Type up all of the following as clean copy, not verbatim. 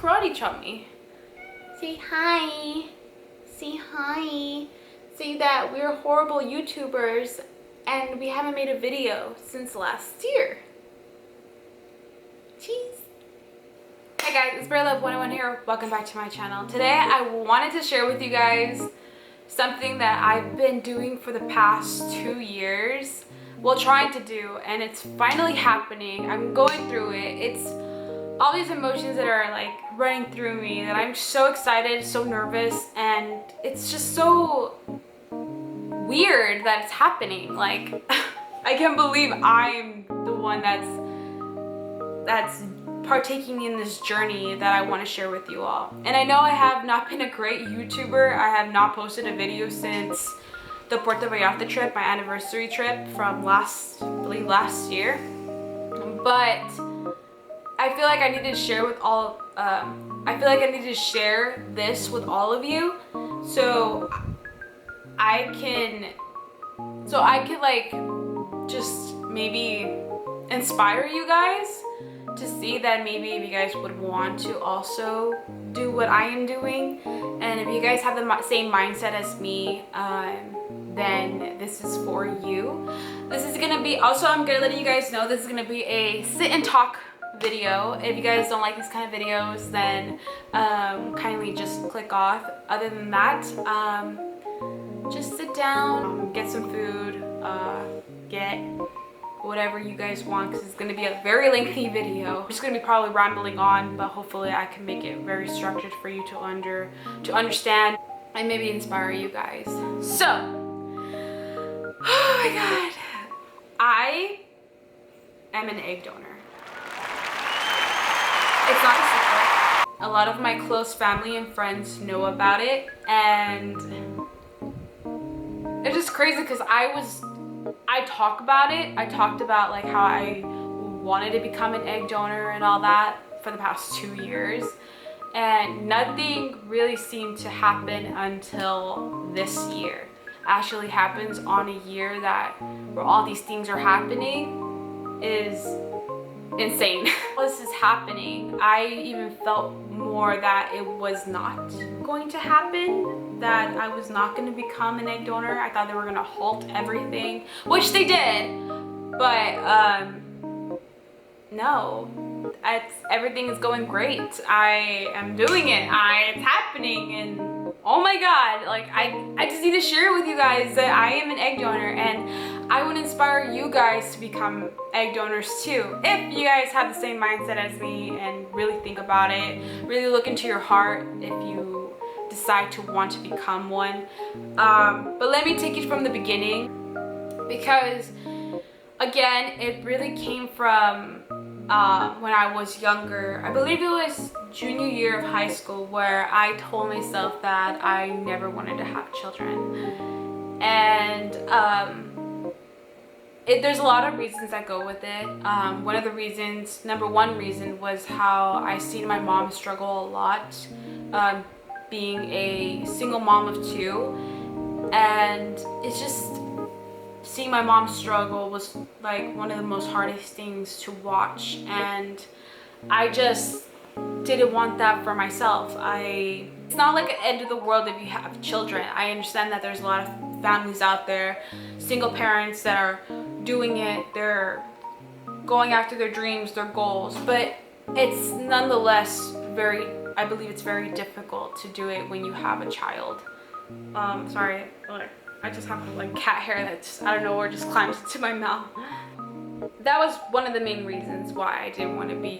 karate chop me. Say hi. Say hi. Say that we're horrible YouTubers and we haven't made a video since last year. Cheese. Hey guys, it's BearLove101 here. Welcome back to my channel. Today I wanted to share with you guys something that I've been doing for the past 2 years. Well, trying to do, and it's finally happening. I'm going through it. It's all these emotions that are like running through me that I'm so excited, so nervous, and it's just so weird that it's happening. Like I can't believe I'm the one that's partaking in this journey that I want to share with you all. And I know I have not been a great YouTuber. I have not posted a video since the Puerto Vallarta trip, my anniversary trip from I believe last year. But I feel like I need to share with all I feel like I need to share this with all of you so I can like just maybe inspire you guys to see that maybe if you guys would want to also do what I am doing, and if you guys have the same mindset as me, then this is for you. This is gonna be, also I'm gonna let you guys know, this is gonna be a sit and talk video. If you guys don't like these kind of videos, then kindly just click off. Other than that, just sit down, get some food, get whatever you guys want, because it's going to be a very lengthy video. I'm just going to be probably rambling on, but hopefully I can make it very structured for you to understand and maybe inspire you guys. So, oh my god, I am an egg donor. It's not a secret. A lot of my close family and friends know about it, and it's just crazy because I talk about it. I talked about like how I wanted to become an egg donor and all that for the past 2 years, and nothing really seemed to happen until this year. Actually happens on a year that where all these things are happening is insane. While this is happening, I even felt more that it was not going to happen, that I was not going to become an egg donor. I thought they were going to halt everything, which they did, but no, everything is going great. I am doing it. It's happening, and oh my god, like I just need to share with you guys that I am an egg donor, and I would inspire you guys to become egg donors too. If you guys have the same mindset as me and really think about it, really look into your heart if you decide to want to become one. But let me take it from the beginning, because again, it really came from when I was younger. I believe it was junior year of high school, where I told myself that I never wanted to have children. And there's a lot of reasons that go with it. One of the reasons, number one reason, was how I seen my mom struggle a lot, being a single mom of 2, and it's just seeing my mom struggle was like one of the most hardest things to watch, and I just didn't want that for myself. It's not like an end of the world if you have children. I understand that there's a lot of families out there, single parents that are doing it, they're going after their dreams, their goals, but it's nonetheless I believe it's very difficult to do it when you have a child. Sorry, I just have like cat hair that just, I don't know where, just climbs into my mouth. That was one of the main reasons why I didn't want to be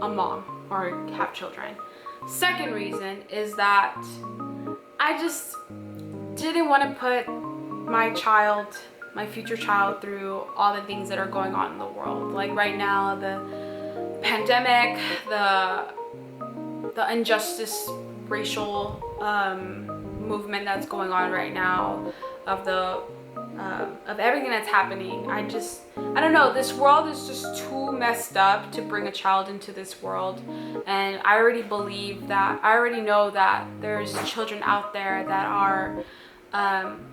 a mom or have children. Second reason is that I just didn't want to put my future child through all the things that are going on in the world. Like right now, the pandemic, the injustice, racial movement that's going on right now, of everything that's happening. I don't know, this world is just too messed up to bring a child into this world, and I already know that there's children out there that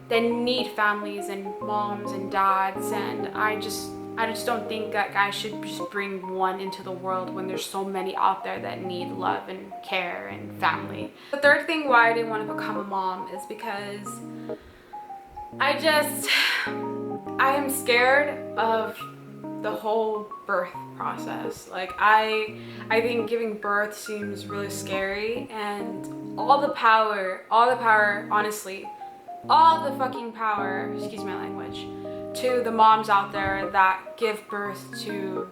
that need families and moms and dads, and I just I just don't think that guys should just bring one into the world when there's so many out there that need love and care and family. The third thing why I didn't want to become a mom is because I am scared of the whole birth process. Like I think giving birth seems really scary, and all the power, honestly, all the fucking power, excuse my language, to the moms out there that give birth to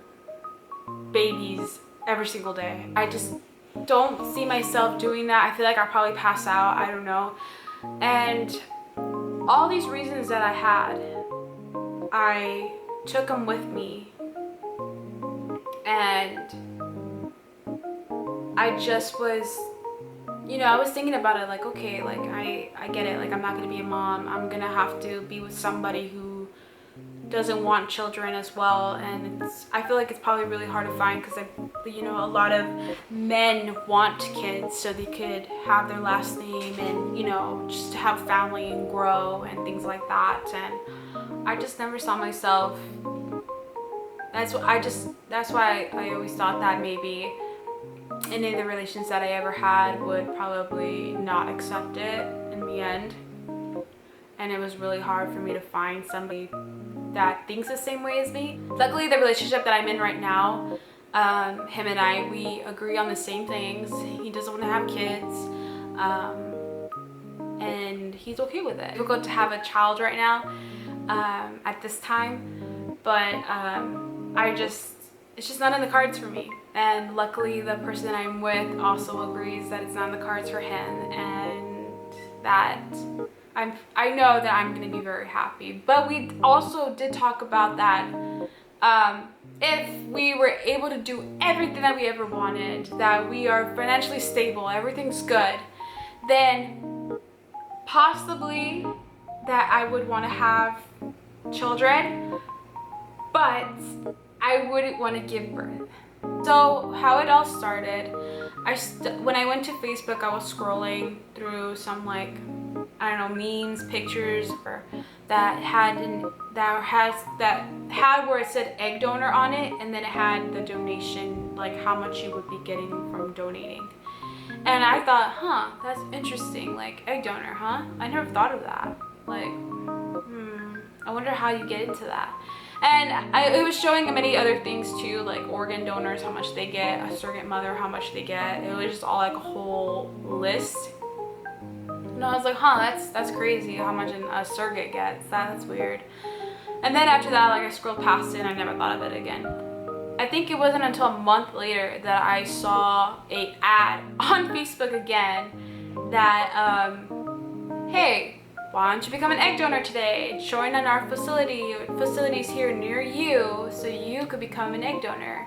babies every single day. I just don't see myself doing that. I feel like I'll probably pass out, I don't know. And all these reasons that I had, I took them with me, and I just was, you know, I was thinking about it like, okay, like I get it, like I'm not gonna be a mom, I'm gonna have to be with somebody who doesn't want children as well. And I feel like it's probably really hard to find, because you know, a lot of men want kids so they could have their last name and, you know, just to have family and grow and things like that. And I just never saw myself, that's why I always thought that maybe any of the relations that I ever had would probably not accept it in the end. And it was really hard for me to find somebody that thinks the same way as me. Luckily, the relationship that I'm in right now, him and I, we agree on the same things. He doesn't want to have kids, and he's okay with it. It's difficult to have a child right now at this time, but it's just not in the cards for me. And luckily, the person that I'm with also agrees that it's not in the cards for him, and that I know that I'm gonna be very happy. But we also did talk about that if we were able to do everything that we ever wanted, that we are financially stable, everything's good, then possibly that I would want to have children, but I wouldn't want to give birth. So how it all started, when I went to Facebook, I was scrolling through some, like, I don't know, memes, pictures that had where it said egg donor on it, and then it had the donation, like how much you would be getting from donating. And I thought, huh, that's interesting, like egg donor, huh? I never thought of that. Like, I wonder how you get into that. And it was showing many other things too, like organ donors, how much they get, a surrogate mother, how much they get. It was just all like a whole list. And I was like, huh, that's crazy how much a surrogate gets. That's weird. And then after that, like I scrolled past it and I never thought of it again. I think it wasn't until a month later that I saw an ad on Facebook again that, hey, why don't you become an egg donor today? Join in our facilities here near you so you could become an egg donor.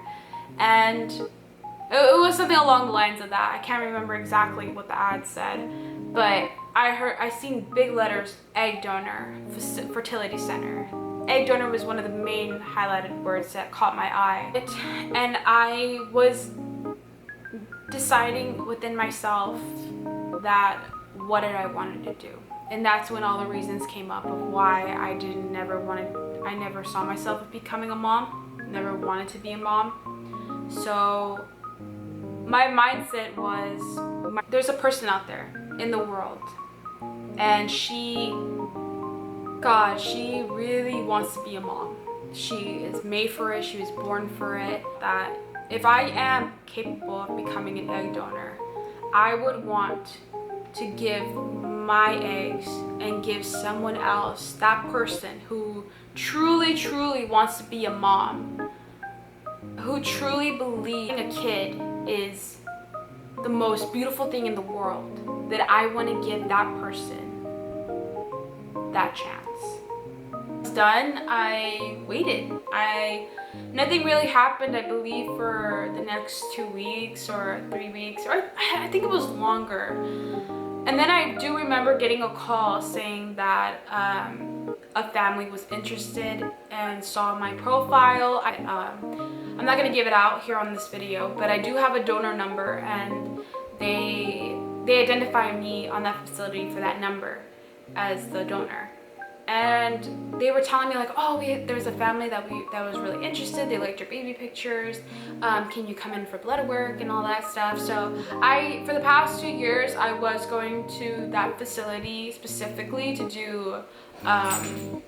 And it was something along the lines of that. I can't remember exactly what the ad said, but I seen big letters, egg donor, fertility center. Egg donor was one of the main highlighted words that caught my eye. And I was deciding within myself that what did I wanted to do. And that's when all the reasons came up of why I never saw myself becoming a mom, never wanted to be a mom. So my mindset was, there's a person out there in the world, and she really wants to be a mom. She is made for it, she was born for it, that if I am capable of becoming an egg donor, I would want to give my eggs and give someone else, that person who truly wants to be a mom, who truly believes a kid is the most beautiful thing in the world, that I want to give that person that chance. It's done. I waited. Nothing really happened, I believe, for the next 2 weeks or 3 weeks, or I think it was longer. And then I do remember getting a call saying that a family was interested and saw my profile. I'm not gonna give it out here on this video, but I do have a donor number, and they identify me on that facility for that number as the donor. and they were telling me like, oh, there's a family that was really interested. They liked your baby pictures. Can you come in for blood work and all that stuff? So for the past 2 years, I was going to that facility specifically to do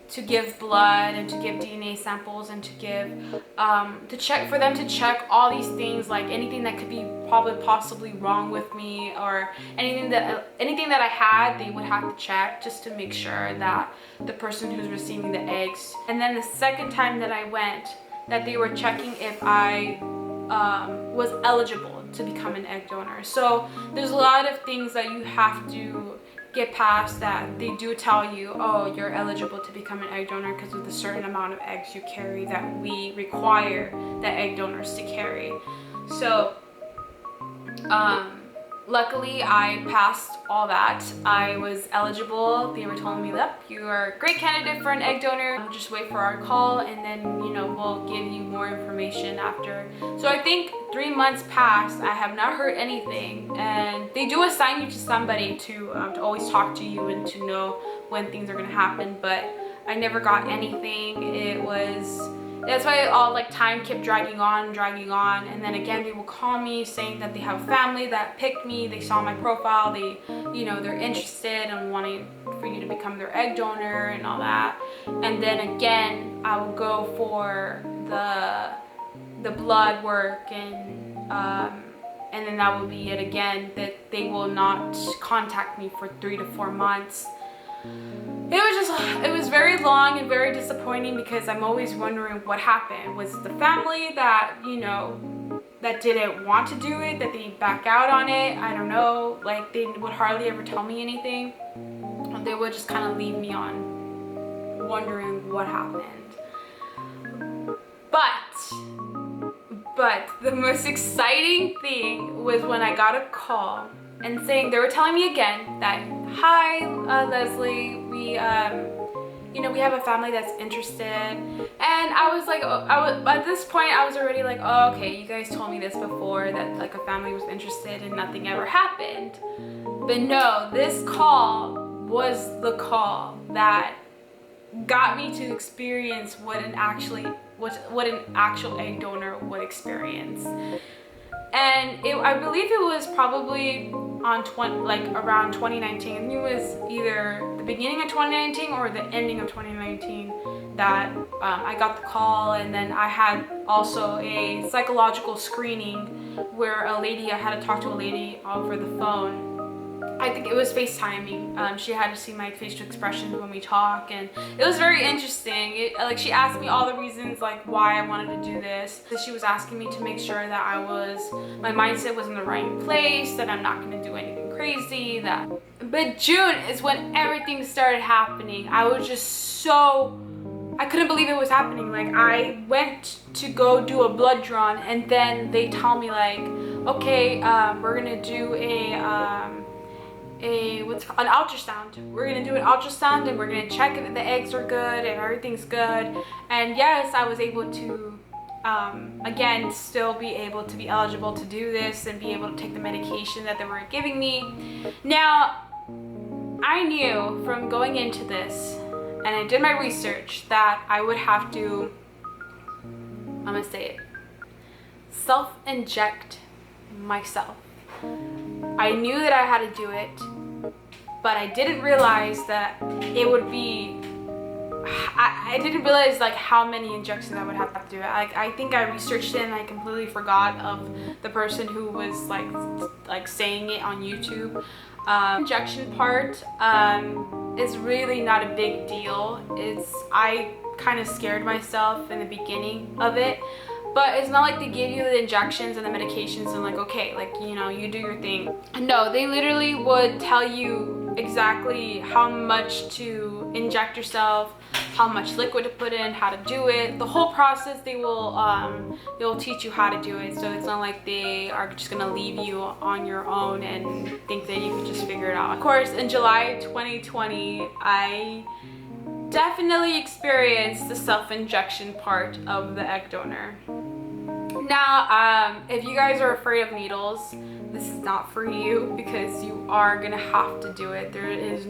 to give blood and to give DNA samples and to give for them to check all these things, like anything that could be possibly wrong with me, or anything that I had, they would have to check just to make sure that the person who's receiving the eggs. And then the second time that I went, that they were checking if I was eligible to become an egg donor. So there's a lot of things that you have to get past, that they do tell you, oh, you're eligible to become an egg donor because of the certain amount of eggs you carry that we require that egg donors to carry. So luckily I passed all that. I was eligible. They were telling me that you are a great candidate for an egg donor. Just wait for our call, and then we'll give you more information after. So I think 3 months passed. I have not heard anything, and they do assign you to somebody to always talk to you and to know when things are gonna happen. But I never got anything. That's why all time kept dragging on, and then again they will call me saying that they have a family that picked me, they saw my profile, they're interested and wanting for you to become their egg donor and all that. And then again I will go for the blood work, and then that will be it again, that they will not contact me for 3 to 4 months. It was very long and very disappointing, because I'm always wondering what happened. Was it the family that, that didn't want to do it, that they back out on it? I don't know. Like, they would hardly ever tell me anything. They would just kind of leave me on wondering what happened. But the most exciting thing was when I got a call and they were telling me again that, hi, Leslie, we have a family that's interested. And I was like, at this point I was already like, oh, okay, you guys told me this before, that like a family was interested and nothing ever happened. But no, this call was the call that got me to experience what an actual egg donor would experience. And I believe it was probably on around 2019. It was either the beginning of 2019 or the ending of 2019 that I got the call. And then I had also a psychological screening where I had to talk to a lady over the phone. I think it was FaceTiming. She had to see my facial expressions when we talk, and it was very interesting. She asked me all the reasons why I wanted to do this. She was asking me to make sure that my mindset was in the right place, that I'm not going to do anything crazy. But June is when everything started happening. I was just I couldn't believe it was happening. I went to go do a blood draw, and then they tell me okay, we're gonna do an ultrasound. We're gonna do an ultrasound, and we're gonna check if the eggs are good and everything's good. And yes, I was able to again still be able to be eligible to do this and be able to take the medication that they were giving me. Now, I knew from going into this, and I did my research, that I would have to, I'm gonna say it, self-inject myself. I knew that I had to do it, but I didn't realize that it would be, I didn't realize how many injections I would have to do. I think I researched it and I completely forgot of the person who was saying it on YouTube. Injection part is really not a big deal. I kind of scared myself in the beginning of it. But it's not like they give you the injections and the medications and okay, you do your thing. No, they literally would tell you exactly how much to inject yourself, how much liquid to put in, how to do it. The whole process, they'll teach you how to do it. So it's not like they are just gonna leave you on your own and think that you can just figure it out. Of course, in July 2020, I definitely experienced the self-injection part of the egg donor. Now, if you guys are afraid of needles, this is not for you, because you are gonna have to do it. There is,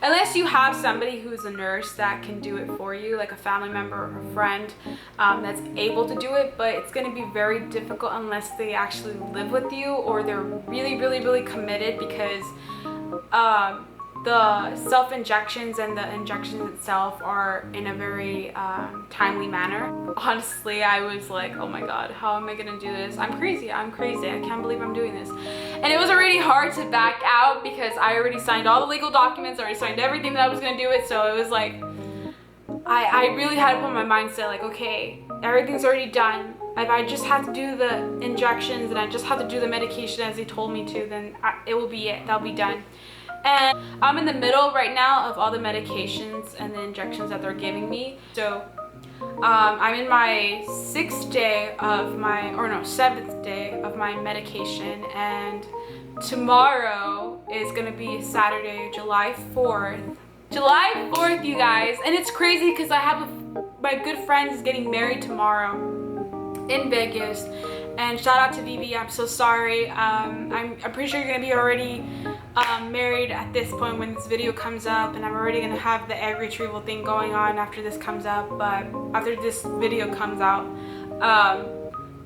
unless you have somebody who's a nurse that can do it for you, like a family member or a friend that's able to do it, but it's gonna be very difficult unless they actually live with you or they're really committed, because the self-injections and the injections itself are in a very timely manner. Honestly, I was like, oh my god, how am I gonna do this? I'm crazy, I can't believe I'm doing this. And it was already hard to back out because I already signed all the legal documents, I already signed everything that I was gonna do it, so it was like, I really had to put my mindset like, okay, everything's already done. If I just have to do the injections and I just have to do the medication as they told me to, then it will be it, that'll be done. And I'm in the middle right now of all the medications and the injections that they're giving me. So I'm in my 7th day of my medication, and tomorrow is gonna be Saturday, July 4th. July 4th, you guys, and it's crazy because I have my good friend is getting married tomorrow in Vegas, and shout out to Vivi. I'm so sorry. I'm pretty sure you're gonna be already married at this point when this video comes up, and I'm already gonna have the egg retrieval thing going on after this comes up, but after this video comes out.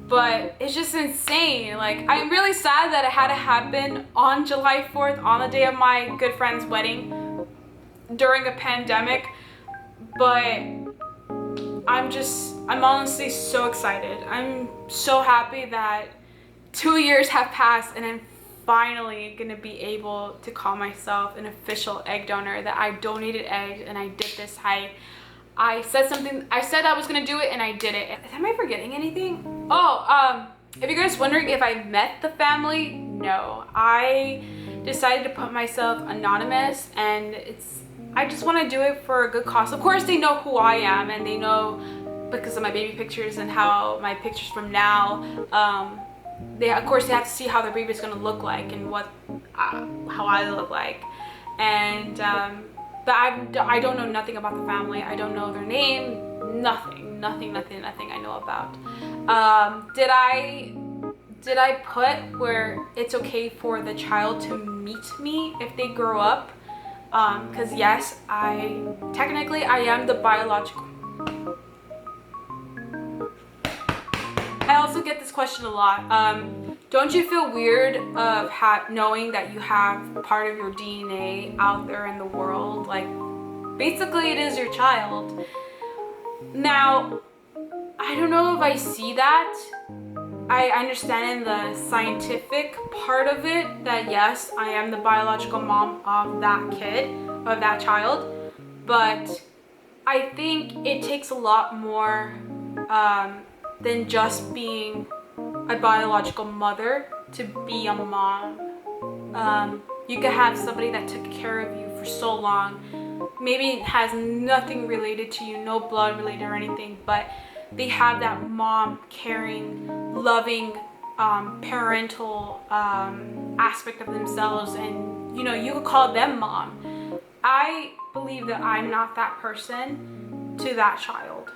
But it's just insane. Like, I'm really sad that it had to happen on July 4th, on the day of my good friend's wedding during a pandemic, but I'm honestly so excited. I'm so happy that 2 years have passed and I'm finally gonna be able to call myself an official egg donor, that I donated eggs and I did this. I said something, I said I was gonna do it and I did it. Am I forgetting anything? Oh, if you're guys wondering if I met the family, no. I decided to put myself anonymous, and I just want to do it for a good cause. Of course, they know who I am, and they know because of my baby pictures and how my pictures from now. Of course they have to see how their baby is going to look like and how I look like. And but I don't know nothing about the family. I don't know their name. Nothing I know about. Did I put where it's okay for the child to meet me if they grow up? Because yes, technically I am the biological. I also get this question a lot. Don't you feel weird of knowing that you have part of your DNA out there in the world? Like, basically it is your child. Now, I don't know if I see that. I understand in the scientific part of it that yes, I am the biological mom of that kid, of that child, but I think it takes a lot more than just being a biological mother to be a mom. You could have somebody that took care of you for so long. Maybe it has nothing related to you, no blood related or anything, but they have that mom, caring, loving, parental aspect of themselves, and you know, you could call them mom. I believe that I'm not that person to that child.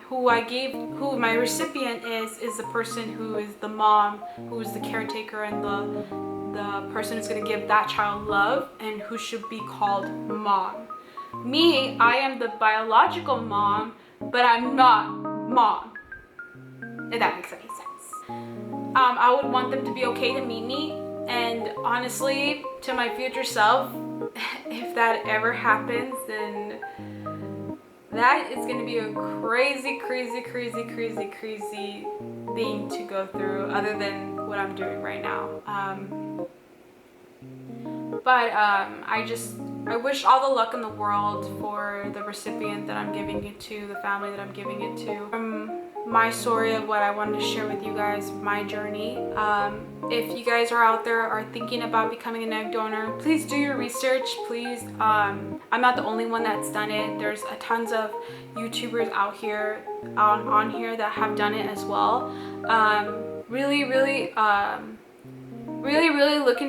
Who my recipient is the person who is the mom, who is the caretaker, and the person who's going to give that child love and who should be called mom. Me, I am the biological mom, but I'm not mom, if that makes any sense. I would want them to be okay to meet me, and honestly, to my future self, if that ever happens, then that is going to be a crazy thing to go through, other than what I'm doing right now. I wish all the luck in the world for the recipient that I'm giving it to, the family that I'm giving it to. My story of what I wanted to share with you guys, my journey. If you guys are out there are thinking about becoming an egg donor, please do your research, please. I'm not the only one that's done it. There's tons of YouTubers out here, on here that have done it as well. Really look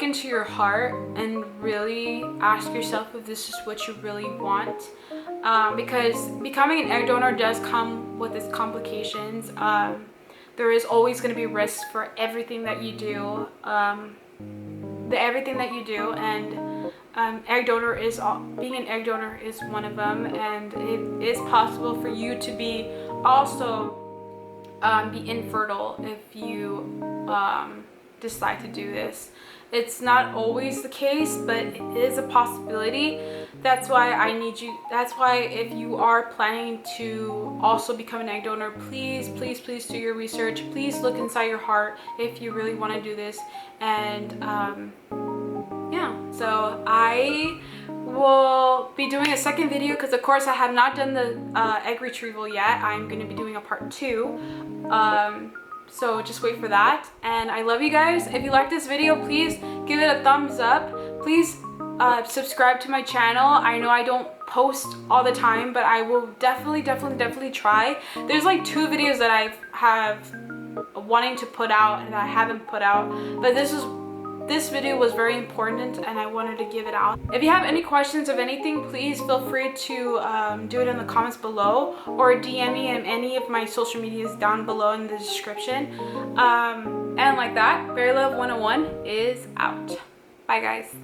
into your heart and really ask yourself if this is what you really want, because becoming an egg donor does come with its complications. there is always going to be risks for everything that you do. And egg donor is being an egg donor is one of them, and it is possible for you to be also be infertile if you decide to do this. It's not always the case, but it is a possibility. That's why I need you. That's why if you are planning to also become an egg donor, please do your research. Please look inside your heart if you really want to do this. And yeah, so I will be doing a second video because of course I have not done the egg retrieval yet. I'm going to be doing a part 2. So just wait for that. And I love you guys. If you like this video, please give it a thumbs up. Please subscribe to my channel. I know I don't post all the time, but I will definitely try. There's like 2 videos that I have wanting to put out and I haven't put out, but this video was very important and I wanted to give it out. If you have any questions of anything, please feel free to do it in the comments below, or DM me in any of my social medias down below in the description. And like that, Fairy Love 101 is out. Bye guys.